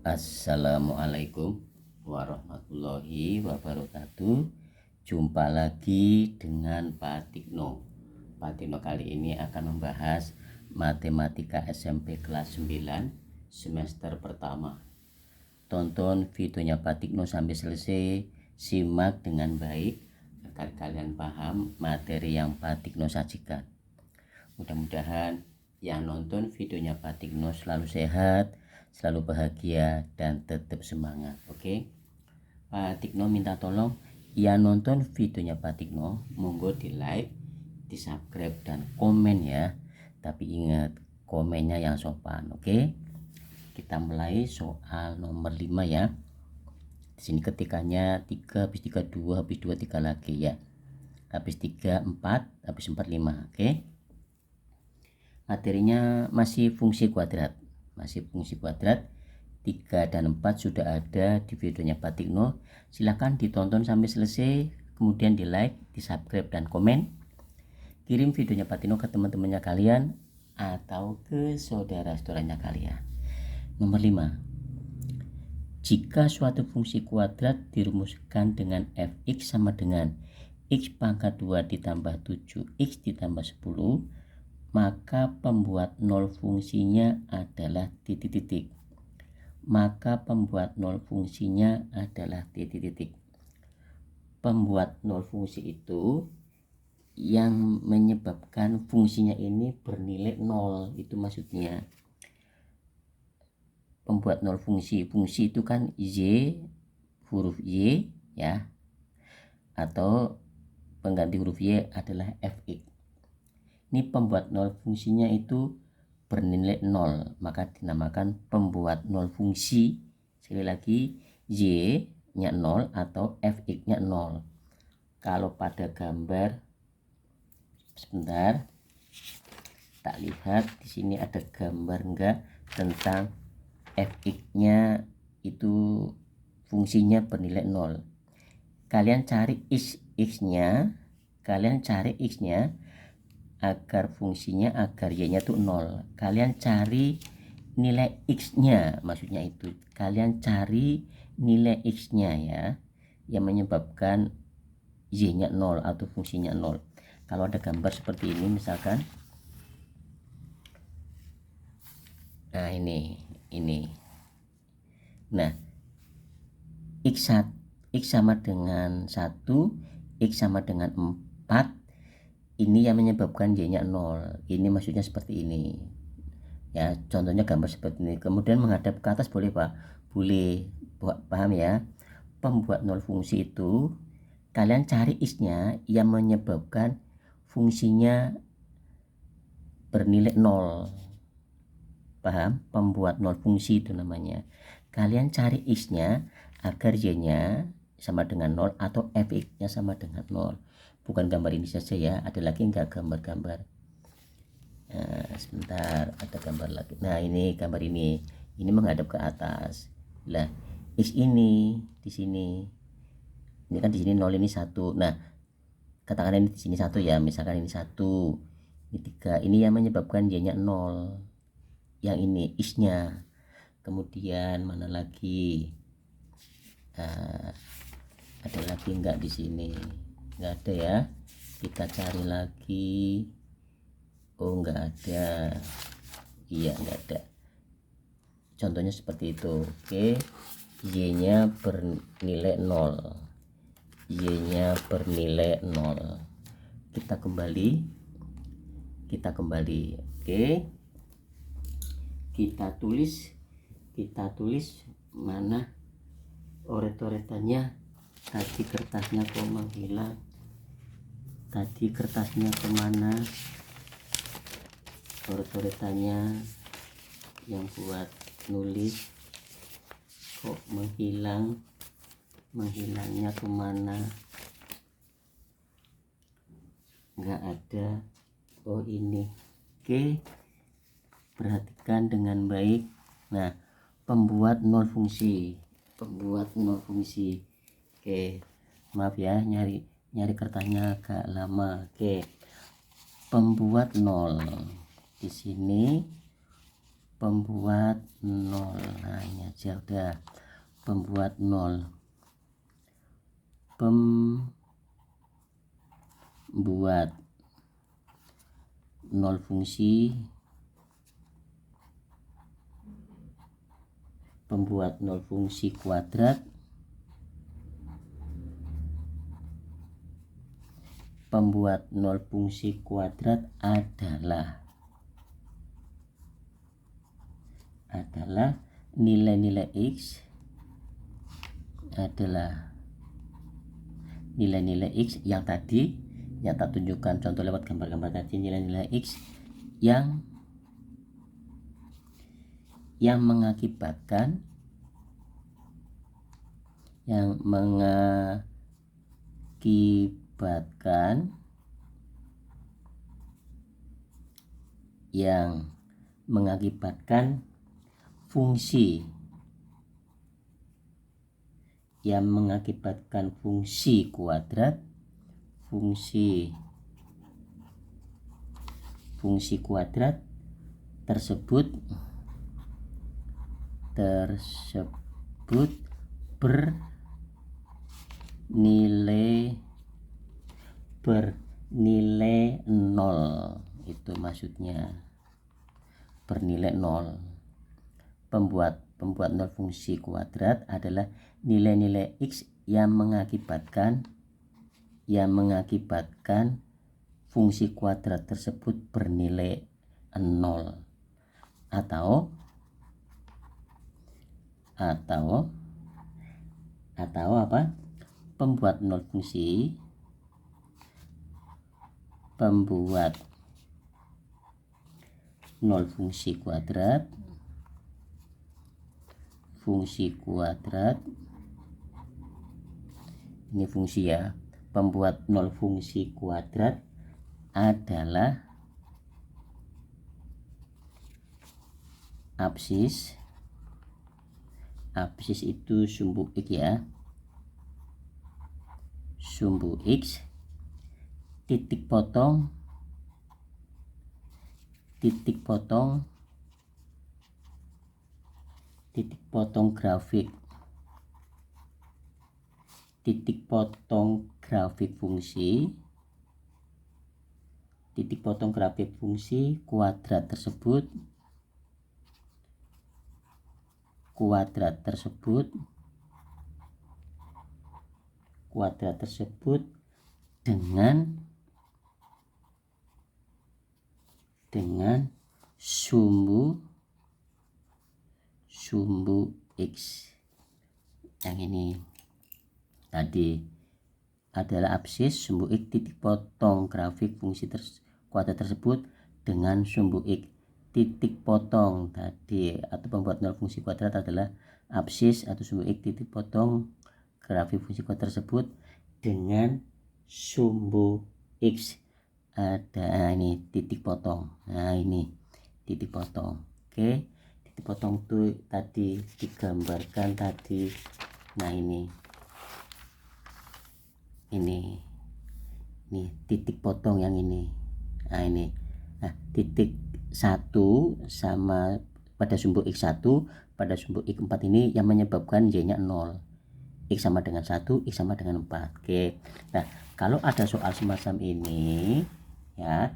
Assalamualaikum warahmatullahi wabarakatuh. Jumpa lagi dengan Pak Tikno. Pak Tikno kali ini akan membahas matematika SMP kelas 9 semester pertama. Tonton videonya Pak Tikno sampai selesai, simak dengan baik agar kalian paham materi yang Pak Tikno sajikan. Mudah-mudahan yang nonton videonya Pak Tikno selalu sehat, selalu bahagia, dan tetap semangat. Oke, Pak Tikno minta tolong yang nonton videonya Pak Tikno monggo di like, di subscribe, dan komen ya. Tapi ingat, komennya yang sopan. Oke, kita mulai soal nomor 5 ya. Di sini ketikannya 3 habis 3 2 habis 2 3 lagi ya. Habis 3 4 habis 4 5. Oke, materinya masih fungsi kuadrat. 3 dan 4 sudah ada di videonya Pak Tikno. Silahkan ditonton sampai selesai, kemudian di like, di subscribe, dan komen. Kirim videonya Pak Tikno ke teman-temannya kalian atau ke saudara-saudaranya kalian. Nomor 5, jika suatu fungsi kuadrat dirumuskan dengan fx sama dengan x pangkat 2 ditambah 7x ditambah 10, maka pembuat nol fungsinya adalah titik-titik. Pembuat nol fungsi itu yang menyebabkan fungsinya ini bernilai nol, itu maksudnya. Pembuat nol fungsi itu kan huruf y ya, atau pengganti huruf y adalah fx. Ini pembuat nol fungsinya itu bernilai 0, maka dinamakan pembuat nol fungsi. Sekali lagi, y nya 0 atau fx nya 0. Kalau pada gambar, sebentar, tak lihat di sini ada gambar enggak tentang fx nya itu fungsinya bernilai 0. Kalian cari x nya agar fungsinya, agar y-nya tuh 0. Kalian cari nilai x-nya, maksudnya itu. Kalian cari nilai x-nya ya, yang menyebabkan y-nya 0 atau fungsinya 0. Kalau ada gambar seperti ini misalkan. Nah, ini. Nah, x sama dengan 1, x sama dengan 4. Ini yang menyebabkan y-nya 0. Ini maksudnya seperti ini. Ya, contohnya gambar seperti ini. Kemudian menghadap ke atas boleh, Pak? Boleh. Paham ya? Pembuat nol fungsi itu kalian cari x-nya yang menyebabkan fungsinya bernilai 0. Paham? Pembuat nol fungsi itu namanya. Kalian cari x-nya agar y-nya sama dengan 0 atau fx-nya sama dengan 0. Bukan gambar ini saja ya, ada lagi enggak gambar-gambar? Nah, sebentar, ada gambar lagi. Nah, ini gambar ini menghadap ke atas. Lah, x ini di sini. Ini kan di sini 0, ini 1. Nah, katakan ini di sini 1 ya, misalkan ini 1, ini 3. Ini yang menyebabkan y-nya 0. Yang ini x-nya. Kemudian mana lagi? Ada lagi enggak di sini? Enggak ada ya, kita cari lagi. Oh, enggak ada. Iya, enggak ada. Contohnya seperti itu. Oke, y-nya bernilai 0. Kita kembali. Oke, kita tulis mana oret-oretannya. Tadi kertasnya kok menghilang. Tadi kertasnya kemana? Oret-oretannya yang buat nulis kok menghilang. Menghilangnya kemana? Nggak ada. Oh, ini. Oke, perhatikan dengan baik. Nah, pembuat nol fungsi. Oke, maaf ya, nyari kertasnya agak lama. Oke, pembuat nol di sini pembuat 0. Nah ini aja udah, pembuat 0, pembuat 0 fungsi, pembuat 0 fungsi kuadrat, pembuat 0 fungsi kuadrat adalah nilai-nilai x, adalah nilai-nilai x yang tadi yang tak tunjukkan contoh lewat gambar-gambar tadi, nilai-nilai x yang mengakibatkan fungsi kuadrat, fungsi kuadrat tersebut bernilai 0. Itu maksudnya bernilai 0. Pembuat 0 fungsi kuadrat adalah nilai-nilai x yang mengakibatkan fungsi kuadrat tersebut bernilai 0, atau apa? Pembuat 0 fungsi kuadrat, ini fungsi ya, pembuat 0 fungsi kuadrat adalah absis itu sumbu x ya, sumbu x, titik potong grafik, fungsi kuadrat tersebut dengan sumbu x. Yang ini tadi adalah absis sumbu x, titik potong grafik fungsi kuadrat tersebut dengan sumbu x, titik potong tadi, atau pembuat 0 fungsi kuadrat adalah absis atau sumbu x, titik potong grafik fungsi kuadrat tersebut dengan sumbu x. Ada ini titik potong. Nah ini titik potong. Oke, titik potong itu tadi digambarkan tadi. Nah ini titik potong yang ini. Nah ini, titik 1 sama pada sumbu x1, pada sumbu x4 ini yang menyebabkan y-nya 0. X sama dengan 1, x sama dengan 4. Oke. Nah, kalau ada soal semacam ini ya,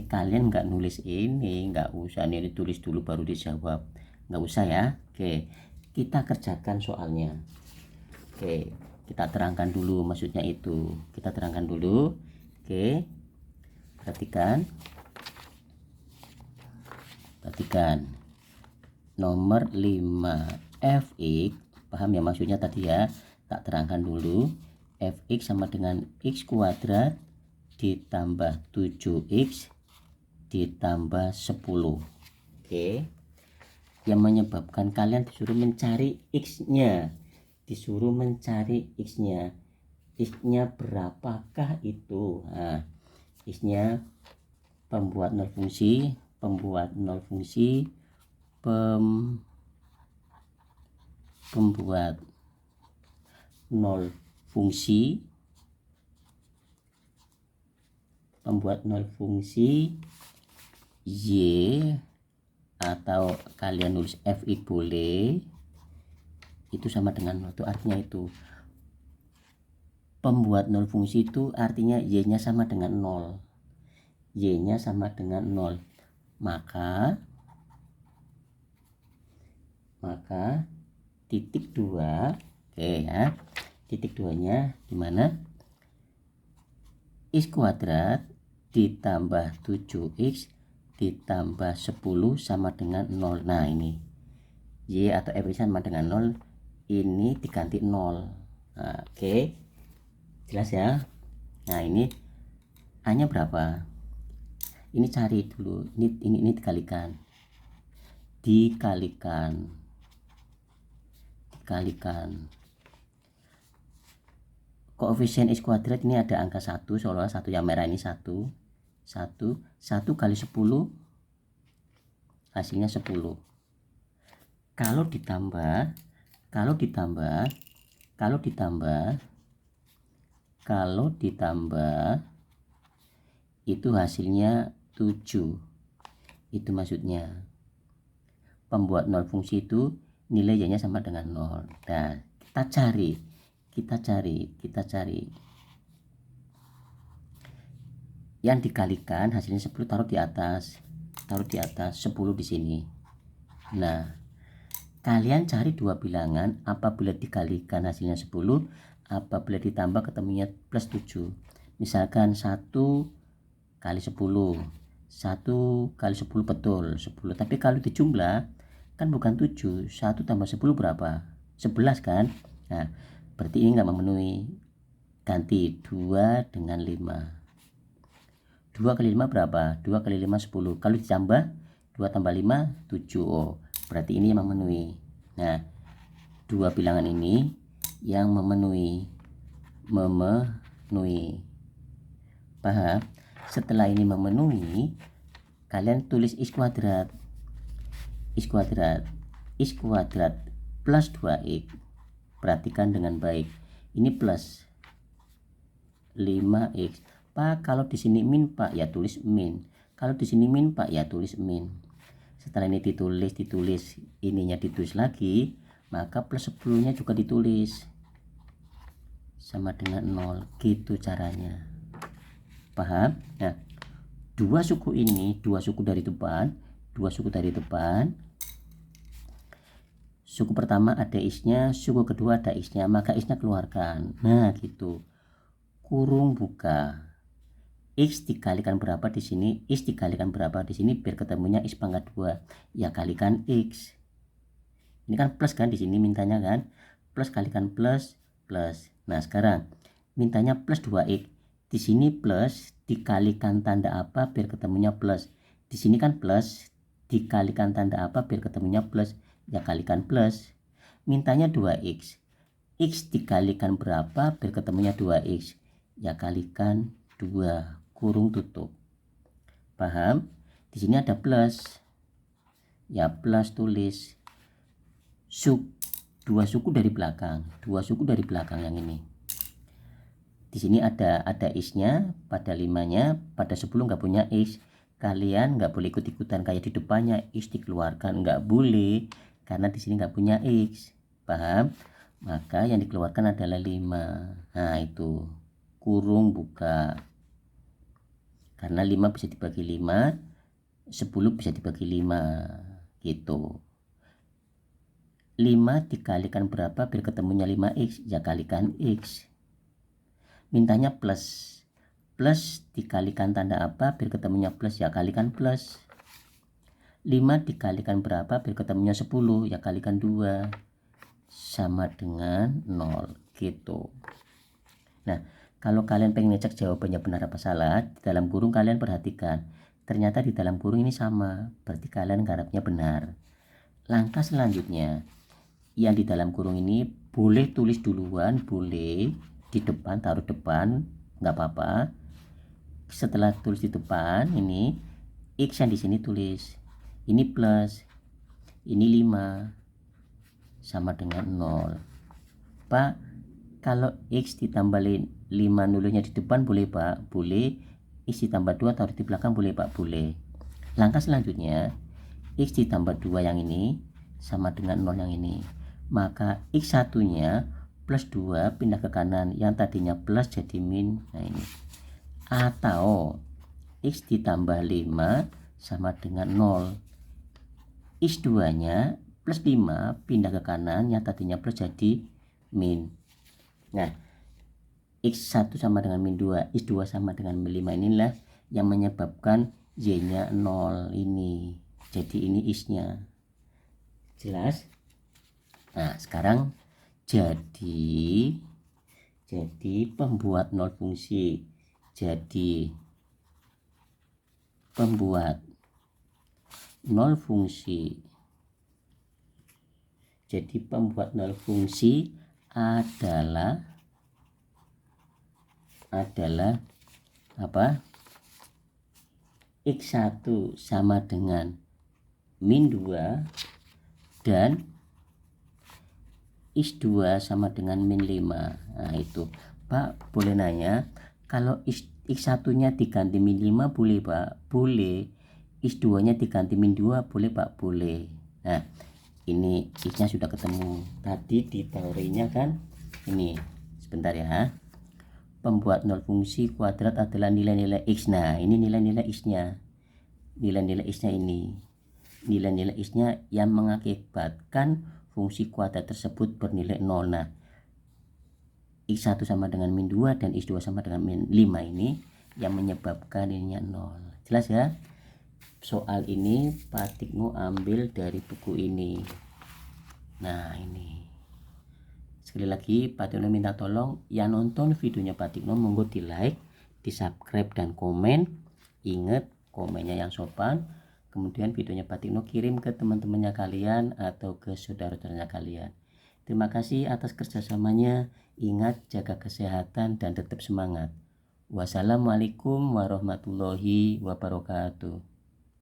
kalian nggak nulis ini, nggak usah ini tulis dulu baru dijawab, nggak usah ya. Oke, kita kerjakan soalnya. Oke, kita terangkan dulu maksudnya itu, kita terangkan dulu. Oke, perhatikan nomor 5 fx, paham ya maksudnya tadi ya, tak terangkan dulu. Fx sama dengan x kuadrat ditambah 7x ditambah 10. Oke, yang menyebabkan kalian disuruh mencari x-nya, x-nya berapakah itu. Nah, x-nya pembuat 0 fungsi, pembuat 0 fungsi Y atau kalian nulis FI boleh, itu sama dengan 0. Itu artinya itu pembuat 0 fungsi itu artinya Y nya sama dengan 0. Y nya sama dengan 0. Maka titik 2, oke ya, titik 2 nya dimana? X kuadrat ditambah 7X ditambah 10 sama dengan 0. Nah ini Y atau F sama dengan 0, ini diganti 0. Nah, oke, jelas ya. Nah ini A nya berapa? Ini cari dulu, ini dikalikan koefisien X kuadrat. Ini ada angka 1, seolah-olah 1 yang merah ini 1 kali 10 hasilnya 10. Kalau ditambah itu hasilnya 7. Itu maksudnya pembuat 0 fungsi itu nilai Y-nya sama dengan 0. Nah, kita cari yang dikalikan hasilnya 10, taruh di atas 10 di sini. Nah, kalian cari dua bilangan apabila dikalikan hasilnya 10, apabila ditambah ketemunya plus 7. Misalkan 1 kali 10, 1 kali 10 betul 10, tapi kalau dijumlah kan bukan 7, 1 tambah 10 berapa? 11 kan? Nah, berarti ini nggak memenuhi. Ganti 2 dengan 5. 2 kali 5 berapa? 2 kali 5 10. Kalau ditambah 2 tambah 5 7. Oh, berarti ini yang memenuhi. Nah, dua bilangan ini yang memenuhi. Paham? Setelah ini memenuhi, kalian tulis X kuadrat plus 2X. Perhatikan dengan baik. Ini plus 5X. Pak, kalau di sini min, Pak, ya tulis min. Kalau di sini min, Pak, ya tulis min. Setelah ini ditulis, ininya ditulis lagi, maka plus 10-nya juga ditulis. Sama dengan 0. Gitu caranya. Paham? Nah, dua suku dari depan. Suku pertama ada X-nya, suku kedua ada X-nya, maka X-nya keluarkan. Nah, gitu. Kurung buka. X dikalikan berapa di sini? X dikalikan berapa di sini biar ketemunya X pangkat 2. Ya kalikan X. Ini kan plus kan di sini mintanya kan? Plus kalikan plus. Nah, sekarang mintanya plus 2X. Di sini plus dikalikan tanda apa biar ketemunya plus. Di sini kan plus dikalikan tanda apa biar ketemunya plus. Ya kalikan plus. Mintanya 2X. X dikalikan berapa biar ketemunya 2X. Ya kalikan 2, kurung tutup. Paham? Di sini ada plus. Ya plus tulis. Dua suku dari belakang yang ini. Di sini ada X-nya, pada 5-nya, pada 10 nggak punya X. Kalian nggak boleh ikut-ikutan kayak di depannya X dikeluarkan, nggak boleh, karena di sini nggak punya X. Paham? Maka yang dikeluarkan adalah 5. Nah, itu kurung buka. Karena 5 bisa dibagi 5, 10 bisa dibagi 5, gitu. 5 dikalikan berapa biar ketemunya 5X? Ya kalikan X. Mintanya plus. Plus dikalikan tanda apa biar ketemunya plus? Ya kalikan plus. 5 dikalikan berapa biar ketemunya 10? Ya kalikan 2. Sama dengan 0, gitu. Nah, kalau kalian pengen ngecek jawabannya benar apa salah, di dalam kurung kalian perhatikan. Ternyata di dalam kurung ini sama, berarti kalian garapnya benar. Langkah selanjutnya, yang di dalam kurung ini boleh tulis duluan, boleh di depan, taruh depan, nggak apa-apa. Setelah tulis di depan, ini X yang di sini tulis. Ini plus, ini 5, sama dengan 0. Pak, kalau X ditambah 5 nulnya di depan boleh, Pak? Boleh. X ditambah 2 taruh di belakang boleh, Pak? Boleh. Langkah selanjutnya, X ditambah 2 yang ini sama dengan 0 yang ini. Maka X1 nya plus 2 pindah ke kanan, yang tadinya plus jadi min. Nah ini. Atau X ditambah 5 sama dengan 0. X2 nya plus 5 pindah ke kanan, yang tadinya plus jadi min. Nah, X1 sama dengan min 2, X2 sama dengan min 5, inilah yang menyebabkan Y nya 0 ini. Jadi ini X nya. Jelas? Nah sekarang jadi pembuat 0 fungsi. Jadi pembuat 0 fungsi. Jadi pembuat 0 fungsi adalah apa? X1 sama dengan min 2 dan X2 sama dengan min 5. Nah itu Pak boleh nanya, kalau X1 nya diganti min 5 boleh Pak? Boleh. X2 nya diganti min 2 boleh Pak? Boleh. Nah ini X nya sudah ketemu tadi di teorinya kan. Ini sebentar ya, pembuat 0 fungsi kuadrat adalah nilai-nilai X. Nah ini nilai-nilai X nya, nilai-nilai X nya ini, nilai-nilai X nya yang mengakibatkan fungsi kuadrat tersebut bernilai 0. Nah X1 sama dengan min 2 dan X2 sama dengan min 5 ini yang menyebabkan ininya 0. Jelas ya? Soal ini Pak Tikno ambil dari buku ini. Nah ini sekali lagi Pak Tikno minta tolong yang nonton videonya Pak Tikno monggo di like, di subscribe dan komen. Ingat komennya yang sopan. Kemudian videonya Pak Tikno kirim ke teman-temannya kalian atau ke saudara-saudaranya kalian. Terima kasih atas kerjasamanya. Ingat jaga kesehatan dan tetap semangat. Wassalamualaikum warahmatullahi wabarakatuh.